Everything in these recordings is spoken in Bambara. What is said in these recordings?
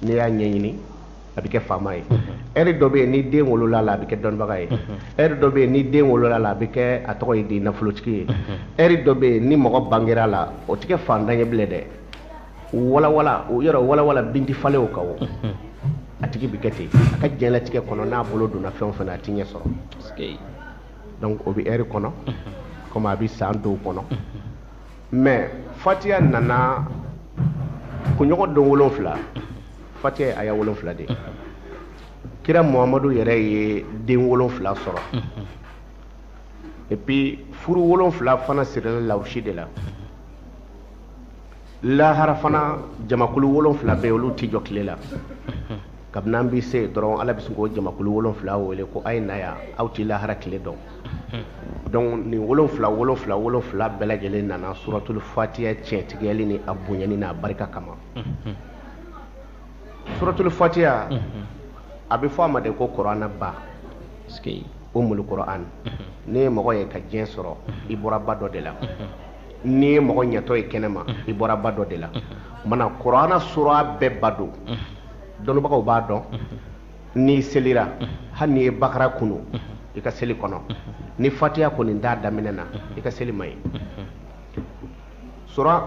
n'i y'a ɲɛɲini a bɛ kɛ faama ye eri dɔ bɛ yen ni den wolola la a bɛ kɛ dɔnnibaga ye eri dɔ bɛ yen ni den wolola la a bɛ kɛ a tɔgɔ ye di nafolotigi ye eri dɔ bɛ yen ni mɔgɔ bangera la o tɛ kɛ fantan ye bilen dɛ walawala o yɔrɔ walawala bin tɛ falen o kan o a tigi bɛ kɛ ten a ka diɲɛlatigɛ kɔnɔ n'a bolo donna fɛn o fɛn na a tɛ ɲɛ sɔrɔ donc o bɛ eri kɔnɔ komi a bɛ san dɔw kɔnɔ mais fatiya nana kunɲɔgɔn don 7 fatiya ye aya 7 de kira muhamadu yɛrɛ ye den 7 sɔrɔ et puis furu 7 fana sirila lawusi de la lahara fana jamakulu 7 bɛ olu tɛ jɔ tile la kabini an bɛ se dɔrɔn ala bɛ sin k'o jamakulu 7 wele ko a ye na yan aw tɛ lahara tile dɔn donc nin 7 bɛɛ lajɛlen nana suratul fatiha tiɲɛtigɛli ni a bonyani n'a barika kama suratul fatiha a bɛ fɔ a ma de ko kuranɛ ba umul quran ne ye mɔgɔ ye ka diɲɛ sɔrɔ i bɔra ba dɔ de la ni ye mɔgɔ ɲɛtɔ ye kɛnɛma i bɔra ba dɔ de la mana kuranɛ sura bɛɛ ba don dɔnnibagaw b'a dɔn n'i selira hali n'i ye bakara kunu i ka seli kɔnɔ ni fatiha kɔni t'a daminɛ na i ka seli man ɲi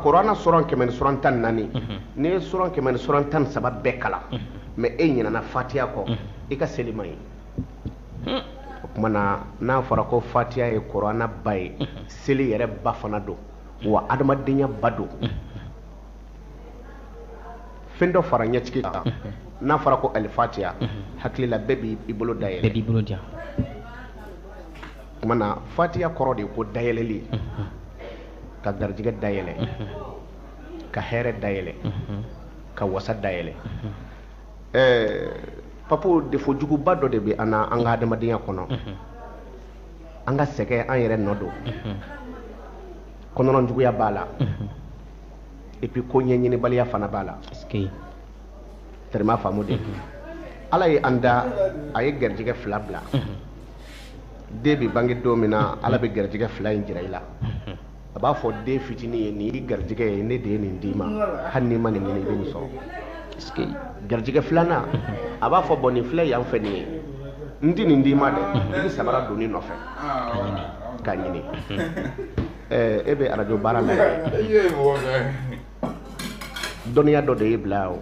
kuranɛ sura 114 n'i ye sura 113 bɛɛ kalan mais e ɲinɛna fatiha kɔ i ka seli man ɲi o tuma na n'a fɔra ko fatiha ye kuranɛ ba ye seli yɛrɛ ba fana don wa adamadenya ba don fɛn dɔ fara ɲɛtigi kan n'a fɔra ko alifatiha hakili la bɛɛ b'i bolo dayɛlɛ bɛɛ b'i bolo diya o tuma na fatiha kɔrɔ de ko dayɛlɛli ka garijɛgɛ dayɛlɛ ka hɛrɛ dayɛlɛ ka wasa dayɛlɛ papo defo juguba dɔ de bɛ an ka adamadenya kɔnɔ an ka sɛgɛn an yɛrɛ nɔ don kɔnɔnɔ juguya b'a la et puis ko ɲɛɲinibaliya fana b'a la tɛrɛma faamu de ala ye an da a ye garijɛgɛ 2 bila den bɛ bange don min na ala bɛ garijɛgɛ 2 in jira i la a b'a fɔ den fitinin ye nin y'i garijɛgɛ ye ne de ye nin d'i ma hali n'i ma nin ɲini i bɛ nin sɔrɔ garijɛgɛ 2nan a b'a fɔ bɔn nin filɛ yan fɛ nin ye n tɛ nin d'i ma dɛ i bɛ sabara don nin nɔfɛ k'a ɲini e bɛ arajo baara la dɔnniya dɔ de ye bila o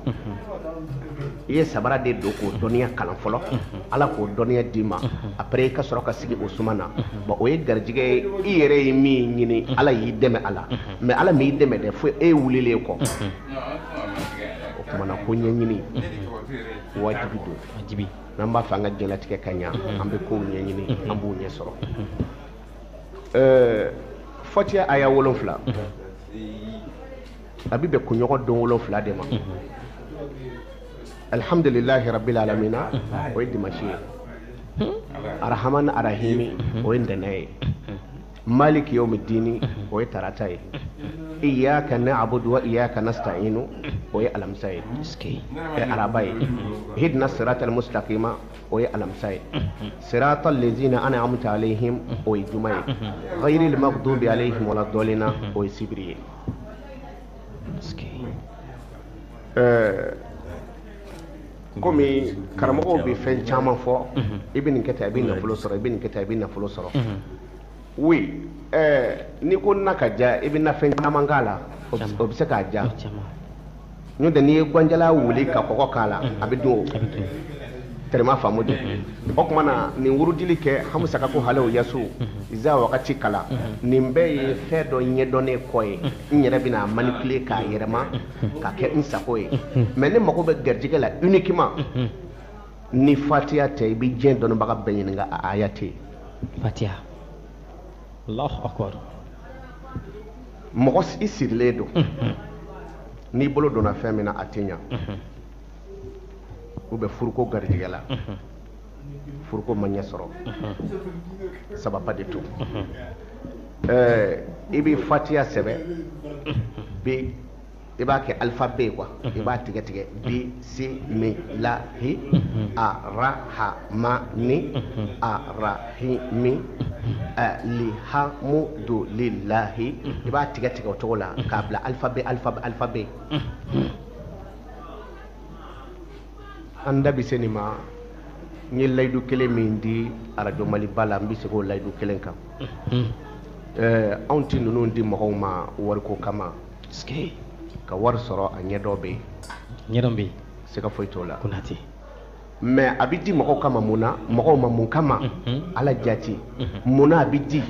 i ye sabara de don k'o dɔnniya kalan fɔlɔ ala k'o dɔnniya d'i ma après i ka sɔrɔ ka sigi o suma na bon o ye garijɛgɛ ye i yɛrɛ ye min ɲini ala y'i dɛmɛ a la mais ala m'i dɛmɛ dɛ fo e wulilen kɔ o tuma na ko ɲɛɲini wajibi don n'an b'a fɛ an ka diɲɛlatigɛ ka ɲa an bɛ kow ɲɛɲini an b'u ɲɛ sɔrɔ fatiha aya 7 a bɛ bɛn kunɲɔgɔn don 7 de ma alhamdulillahi rabbil alamina o ye dimanche ye arahamani arahimi o ye ntɛnɛ ye maliki yawmiddini o ye tarata ye iyaka na'budu wa iyaka nasta'inu o ye alamisa ye araba ye hidna siratal mustaqima o ye alamisa ye siratal lezina an'amta alayhim o ye juma ye ghayril maghdubi alayhim waladdallina o ye sibiri ye komi karamɔgɔw bɛ fɛn caman fɔ i bɛ nin kɛ tan i bɛ nafolo sɔrɔ i bɛ nin kɛ tan i bɛ nafolo sɔrɔ oui n'i ko na ka ja i bɛ na fɛn caman k'a la o bɛ se k'a ja n'o tɛ n'i ye ganjala wuli ka kɔgɔ k'a la a bɛ dun o tɛrɛma faamu de o tuma na nin wurudili kɛ hamusaka ko halew yasu iza wagati kala nin bɛɛ ye fɛn dɔ ɲɛdɔnnen kɔ ye n yɛrɛ bɛna manipuler k'a yɛrɛma k'a kɛ n sago ye mais ne mago bɛ garijɛgɛ la uniquement ni fatiha tɛ i bɛ diɲɛ dɔnnibaga bɛɛ ɲininka a aya tɛ yen fatiha allahu akbar mɔgɔ i sirilen don n'i bolo donna fɛn min na a tɛ ɲa ou bien furuko garijɛgɛ la furuko ma ɲɛ sɔrɔ sababa de to i bɛ fatiha sɛbɛn bi i b'a kɛ alphabet quoi i b'a tigɛ tigɛ bisimilahi arahamani arahimi alihamudulilahi i b'a tigɛ tigɛ o cogo la k'a bila alphabet an da bɛ se nin ma n ye layidu kelen min di arajo maliba la n bɛ se k'o layidu kelen kan anw tɛ ninnu di mɔgɔw ma wariko kama ka wari sɔrɔ a ɲɛdɔn bɛ yen ɲɛdɔn bɛ yen siga foyi t'o la Konate mais a bɛ di mɔgɔw kama mun na mɔgɔw ma mun kama ala jati mun na a bɛ di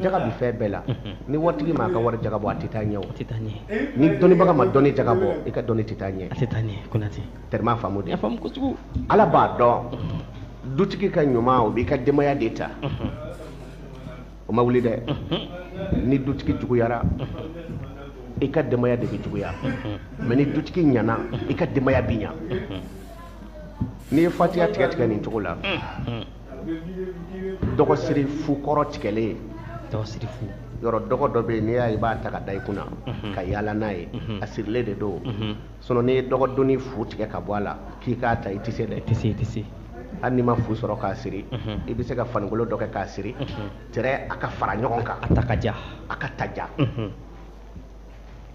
jaga bɛ fɛn bɛɛ la ni waritigi ma ka wari jaga bɔ a tɛ taa ɲɛ o a tɛ taa ɲɛ ni dɔnnibaga ma dɔnni jaga bɔ i ka dɔnni tɛ taa ɲɛ a tɛ taa ɲɛ Konate tɛrɛma faamu de y'a faamu kojugu ala b'a dɔn dutigi ka ɲuman o b'i ka denbaya de ta o ma wuli dɛ ni dutigi juguyara i ka denbaya de bɛ juguya mais ni dutigi ɲana i ka denbaya bɛ ɲa n'i ye fatiya tigɛ nin cogo la dɔgɔsiri fu kɔrɔ tigɛlen dɔgɔsiri fu yɔrɔ dɔgɔ dɔ bɛ yen n'i y'a ye i b'a ta ka da i kunna ka yaala n'a ye a sirilen de don sinon n'i ye dɔgɔdonni fu tigɛ ka bɔ a la k'i k'a ta i tɛ se dɛ i tɛ se hali n'i ma fu sɔrɔ k'a siri i bɛ se ka fanikolo dɔ kɛ k'a siri tɛrɛ a ka fara ɲɔgɔn kan a ta ka ja a ka ta ja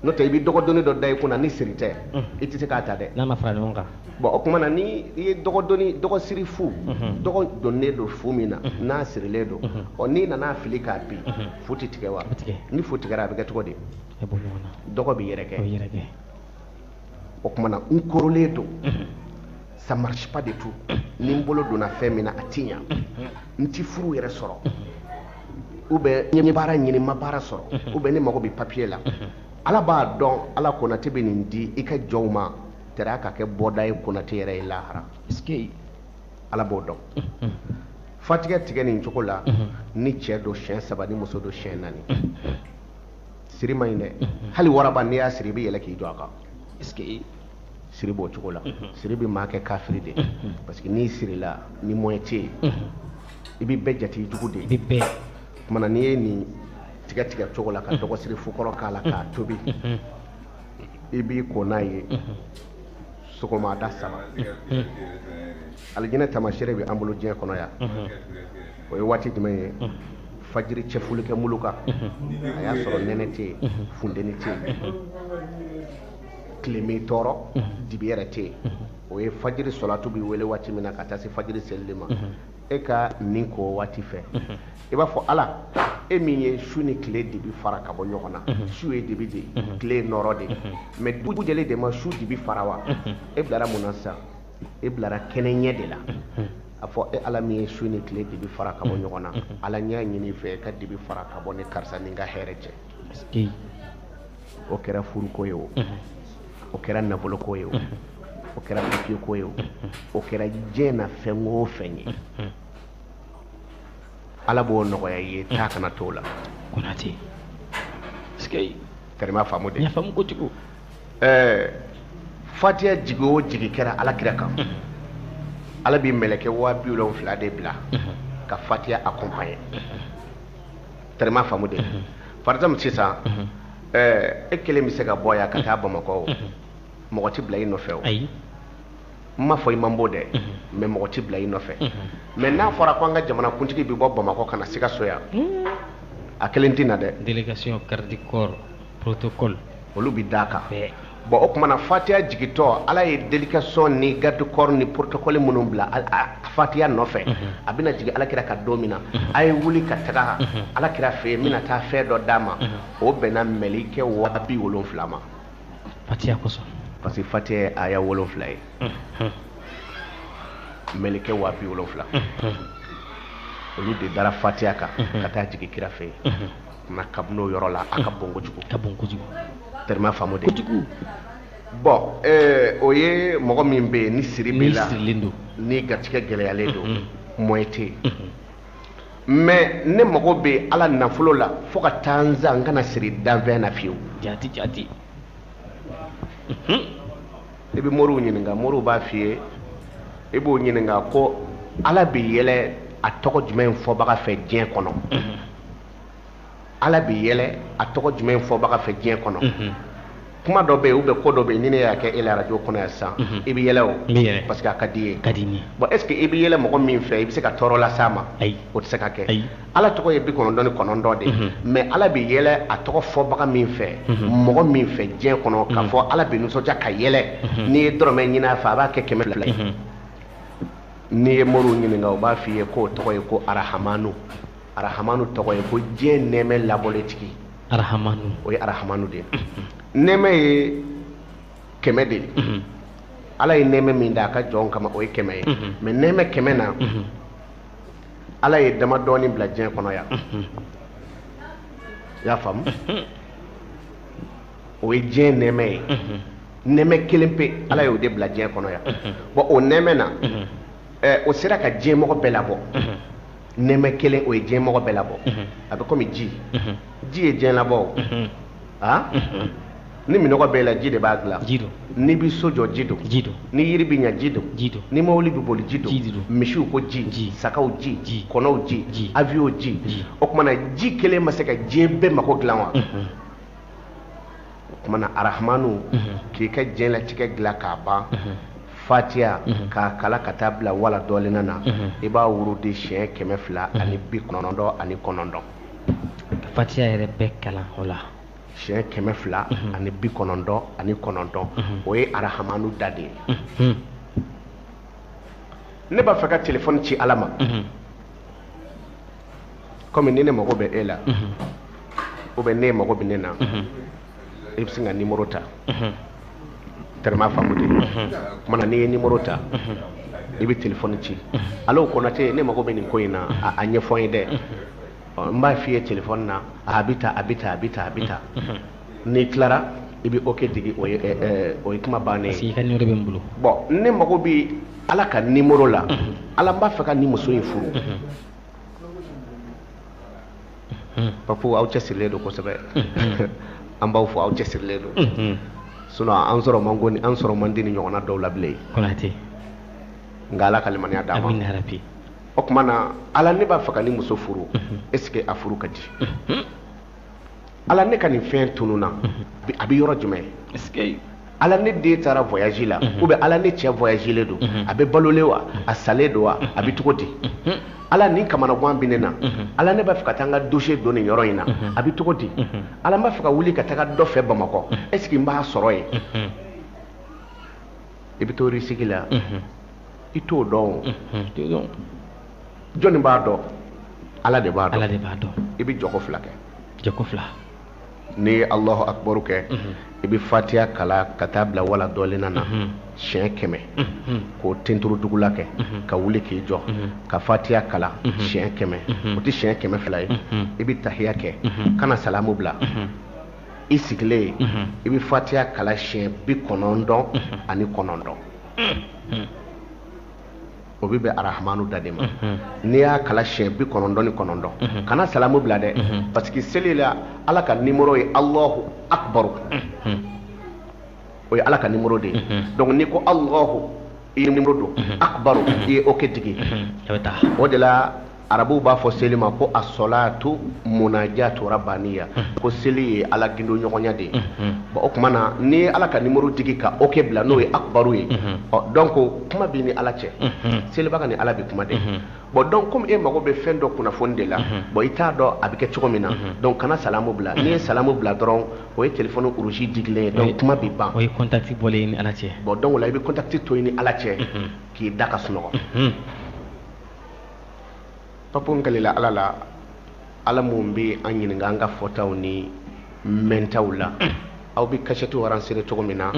n'o tɛ i bɛ dɔgɔdonni dɔ da i kunna ni siri tɛ i tɛ se k'a ta dɛ n'a ma fara ɲɔgɔn kan bon o tuma na ni i ye dɔgɔsiri fu dɔgɔ donnen don fu min na n'a sirilen don ɔ n'i nana fili k'a bin fu tɛ tigɛ wa ni fu tigɛra a bɛ kɛ cogo di dɔgɔ bɛ yɛrɛkɛ o tuma na n kɔrɔlen don ça marche pas du tout ni n bolo donna fɛn min na a ti ɲa n ti furu yɛrɛ sɔrɔ ou bien n ye baara ɲini n ma baara sɔrɔ ou bien ne mago bɛ papier la ala b'a dɔn ala Konate bɛ nin di i ka jɔnw ma tɛrɛ ka kɛ bɔda ye Konate yɛrɛ ye lahara ala b'o dɔn fatigɛ tigɛ nin cogo la ni cɛ don siɲɛ 3 ni muso don siɲɛ 4 siri ma ɲi dɛ hali waraba n'i y'a siri i bɛ yɛlɛ k'i jɔ a kan siri b'o cogo la siri bɛ maa kɛ kafiri de parce que n'i sirila ni moyen tɛ yen i bɛ bɛɛ jate jugu de ye tuma na n'i ye nin tigɛ cogo la ka dɔgɔsiri fukɔrɔ k'a la k'a tobi i b'i ko n'a ye sɔgɔmada 7 alijinɛ tamasere bɛ an bolo diɲɛ kɔnɔ yan o ye waati jumɛn ye fajiri cɛfolikɛ muluka a y'a sɔrɔ nɛnɛ tɛ yen funteni tɛ yen tile m'i tɔɔrɔ dibi yɛrɛ tɛ yen o ye fajiri sɔlatu bɛ wele waati min na ka taa se fajiri selili ma e ka nin ko waati fɛ i b'a fɔ ala e min ye su ni tile dibi fara ka bɔ ɲɔgɔn na su ye dibi de tile ye nɔrɔ de mais dugu jɛlen de ma su dibi fara wa e bilara mun na sisan e bilara kɛnɛ ɲɛ de la a fɔ e ala min ye su ni tile dibi fara ka bɔ ɲɔgɔn na ala ɲɛ ɲini fɛ ka dibi fara ka bɔ ni karisa ni ka hɛrɛ cɛ o kɛra furuko ye o o kɛra nafoloko ye o kɛra papiyeko ye o kɛra diɲɛ na fɛn o fɛn ye ala b'o nɔgɔya ye taa kana t'o la Konate tɛrɛma faamu de y'a faamu kojugu fatiya jigi o jigi kɛra alakira kan ala b'i mɛlɛkɛ 70,000 de bila ka fatiya accompagner tɛrɛma faamu de par exemple sisan e kelen bɛ se ka bɔ yan ka taa bamakɔ mɔgɔ tɛ bila i nɔfɛ o n ma fɔ i man bɔ dɛ mais mɔgɔ tɛ bila i nɔfɛ mais n'a fɔra ko an ka jamana kuntigi bɛ bɔ bamakɔ ka na Sikaso yan a kelen tɛ na dɛ délégation garde du corps protocole olu bɛ d'a kan bon o tuma na fatiya jigitɔ ala ye délégation ni garde corps ni protocole minnu bila fatiya nɔfɛ a bɛna jigin alakira ka don min na a ye wuli ka taga alakira fɛ yen n bɛna taa fɛn dɔ d'a ma o bɛnna mɛlikɛ 70,000 ma fatiya kosɔn parce que fatiya ye aya 7 ye mɛlikɛ 70,000 olu de dara fatiya kan ka taa jigin kira fɛ yen nka kabini o yɔrɔ la a ka bon kojugu tɛrɛma faamu de bon o ye mɔgɔ min bɛ yen ni siri b'i la ni garijɛgɛ gɛlɛyalen don moyen tɛ yen mais ne mago bɛ ala nafolo la fo ka taa n zan n kana siri danfɛn na fiyewu jati i bɛ moriw ɲininka moriw b'a f'i ye i b'o ɲininka ko ala bɛ yɛlɛ a tɔgɔ jumɛn fɔbaga fɛ diɲɛ kɔnɔ ala bɛ yɛlɛ a tɔgɔ jumɛn fɔbaga fɛ diɲɛ kɔnɔ kuma dɔ bɛ yen ou bien ko dɔ bɛ yen ni ne y'a kɛ e la radio kɔnɔ yan sisan i bɛ yɛlɛ o parce que a ka di ye bon est ce que i bɛ yɛlɛ mɔgɔ min fɛ i bɛ se ka tɔɔrɔ las'a ma o tɛ se ka kɛ ala tɔgɔ ye 99 de mais ala bɛ yɛlɛ a tɔgɔ fɔbaga min fɛ mɔgɔ min fɛ diɲɛ kɔnɔ k'a fɔ ala bɛ nisɔndiya ka yɛlɛ n'i ye dɔrɔmɛ ɲini a fɛ a b'a kɛ 200 ye n'i ye moriw ɲininka u b'a f'i ye k'o tɔgɔ ye ko arahamanu tɔgɔ ye ko diɲɛ nɛɛmɛ labɔlen tigi arahamanu o ye arahamanu de ye nɛɛmɛ ye 100 de ye ala ye nɛɛmɛ min da a ka jɔnw kama o ye 100 ye mais nɛɛmɛ 100 na ala ye dama dɔɔni bila diɲɛ kɔnɔ yan i y'a faamu o ye diɲɛ nɛɛmɛ ye nɛɛmɛ kelen pe ala y'o de bila diɲɛ kɔnɔ yan bon o nɛɛmɛ na o sera ka diɲɛmɔgɔ bɛɛ labɔ nɛɛmɛ kelen o ye diɲɛmɔgɔ bɛɛ labɔ a bɛ komi ji ye diɲɛ labɔ ni minɔgɔ bɛɛ la ji de b'a dilan ni bi so jɔ ji don ni yiri bi ɲa ji don ni mobili bi boli ji don misiw ko ji sagaw ji kɔnɔw ji avion ji o kumana ji kelen ma se ka diɲɛ bɛɛ mago dilan wa o kumana arahamanu k'i ka diɲɛlatigɛ dilan k'a ban fatiya k'a kala ka taa bila wala dɔɔlina na i b'a wurudi siɲɛ 299 fatiya yɛrɛ bɛɛ kalan o la siɲɛ 299 o ye arahamanu da de ye ne b'a fɛ ka telefɔni ci ala ma komi ni ne mago bɛ e la ou bien ne mago bɛ ne na i bɛ se ka nimero ta tellement faamu de kumana n'i ye nimero ta i bɛ telefɔni ci alo Konate ne mago bɛ nin ko in na a ɲɛfɔ n ye dɛ n b'a f'i ye telefɔni na a bɛ ta n'i tilara i bɛ ok digi o ye kuma bannen ye parce que i ka nimero bɛ n bolo bon ne mago bɛ ala ka nimero la ala n b'a fɛ ka nin muso in furu papu aw cɛsirilen don kosɛbɛ an b'aw fɔ aw cɛsirilen don sinon an sɔrɔ man di ni ɲɔgɔnna dɔw la bilen Konate nka ala ka limaniya d'a ma o tuma na ala ne b'a fɛ ka nin muso furu est ce que a furu ka di ala ne ka nin fɛn tununa a bɛ yɔrɔ jumɛn ala ne den taara voyage la ou bien ala ne cɛ voyagelen don a bɛ balolen wa a salen don wa a bɛ cogo di ala nin kamanagan bɛ ne na ala ne b'a fɛ ka taa n ka dossier don nin yɔrɔ in na a bɛ cogo di ala n b'a fɛ ka wuli ka taga dɔ fɛ bamakɔ est ce que n b'a sɔrɔ yen i bɛ to risque la i t'o dɔn jɔnni b'a dɔn ala de b'a dɔn i bɛ jɔko 2 kɛ n'i ye Allahu akbaru kɛ i bɛ fatiya kala ka taa bila wala dɔɔlina na siɲɛ 100 k'o tenturu dugula kɛ ka wuli k'i jɔ ka fatiya kala siɲɛ 100 o tɛ siɲɛ 200 ye i bɛ tahiya kɛ kana salamu bila i sigilen i bɛ fatiya kala siɲɛ 99 o bɛ bɛn arahamanu da de ma n'i y'a kala siɲɛ 99 kana salamu bila dɛ parce que seli la ala ka nimero ye Allahu akbaru o ye ala ka nimero de ye donc n'i ko Allahu i ye nimero don akbaru i ye ok digi o de la arabuw b'a fɔ seli ma ko as-salatu munajatu rabbaniya ko seli ye ala gindo ɲɔgɔnya de ye bon o tuma na n'i ye ala ka nimero digi ka ok bila n'o ye akbaru ye donc kuma b'i ni ala cɛ selibaga ni ala bɛ kuma de bon donc comme e mago bɛ fɛn dɔ kunnafoni de la bon i t'a dɔn a bɛ kɛ cogo min na donc kana salamu bila n'i ye salamu bila dɔrɔn o ye téléphone rouge digilen ye donc kuma bɛ ban o ye contact bɔlen ni ala cɛ bon donc o la i bɛ contact to ni ala cɛ k'i da ka sunɔgɔ papu nkalila ala la ala mun bɛ an ɲininka an ka fɔtaw ni mɛntaw la aw bɛ kasɛti waransere cogo min na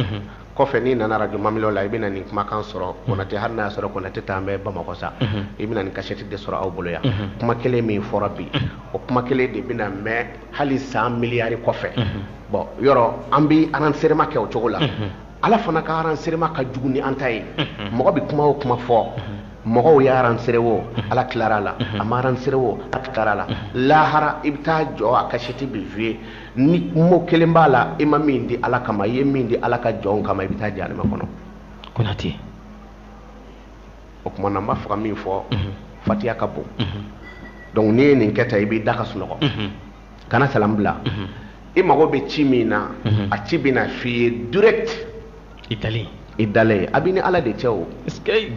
kɔfɛ n'i nana radio Mamilo la i bɛna nin kumakan sɔrɔ Konate hali n'a y'a sɔrɔ Konate t'an bɛ Bamakɔ sa i bɛna nin kasɛti de sɔrɔ aw bolo yan kuma kelen min fɔra bi o kuma kelen de bɛna mɛn hali san miliyari kɔfɛ bon yɔrɔ an bɛ aransirema kɛ o cogo la ala fana ka aransirema ka jugu ni an ta ye mɔgɔ bɛ kuma o kuma fɔ mɔgɔw y'a aransere wo ala tilara la a ma aransere wo ala tilara la lahara i bɛ taa jɔ a kasɛti bɛ vie ni mo kelen b'a la i ma min di ala kama i ye min di ala ka jɔnw kama i bɛ taa jahanama kɔnɔ Konate o tuma na n b'a fɛ ka min fɔ fatiya ka bon donc n'i ye nin kɛ tan i b'i da ka sunɔgɔ kana salamu bila i mago bɛ ci min na a ci bɛna f'i ye direct Italie i dalen a b'i ni ala de cɛ o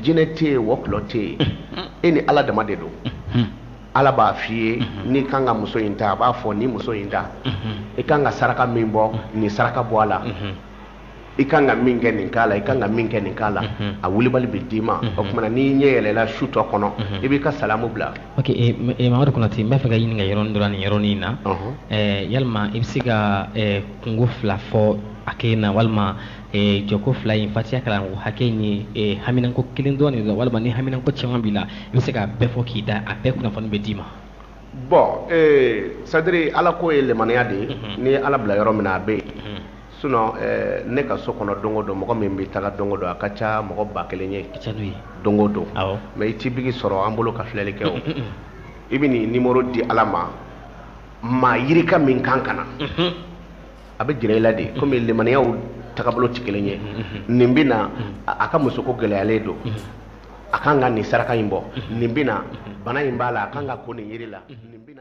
jinɛ tɛ yen wɔkulɔ tɛ yen e ni ala dama de don ala b'a f'i ye n'i kan ka muso in ta a b'a fɔ ni muso in ta i kan ka saraka min bɔ nin saraka bɔ a la i kan ka min kɛ nin k'a la i kan ka min kɛ nin k'a la a wulibali bɛ d'i ma o kumana n'i ɲɛ yɛlɛla su tɔ kɔnɔ i b'i ka salamu bila. Ok Mamadu Konate n b'a fɛ ka ɲininka yɔrɔnin dɔ nin yɔrɔnin na yalima i bɛ se ka kungo fila fɔ a kɛ na walima jɔko fila in fatiya kalan ko hakɛ in ye haminanko kelen dɔrɔn de la walima ni haminanko caman b'i la i bɛ se ka bɛɛ fɔ k'i da a bɛɛ kunnafoni bɛ d'i ma. Bon sadiri ala ko ye lemaniya de ye ni ye ala bila yɔrɔ min na a bɛ yen sinon ne ka so kɔnɔ don o don mɔgɔ min bɛ taga don o don a ka ca mɔgɔ 1000 ye don o don mais i t'i bigi sɔrɔ an bolo ka filɛli kɛ o i bɛ nin numéro di ala ma maa yirika min kan ka na a bɛ jira i la de komi lemaniyaw tagabolo tɛ kelen ye nin bɛ na a ka musoko gɛlɛyalen don a kan ka nin saraka in bɔ nin bɛ na bana in b'a la a kan ka ko nin yiri la nin bɛ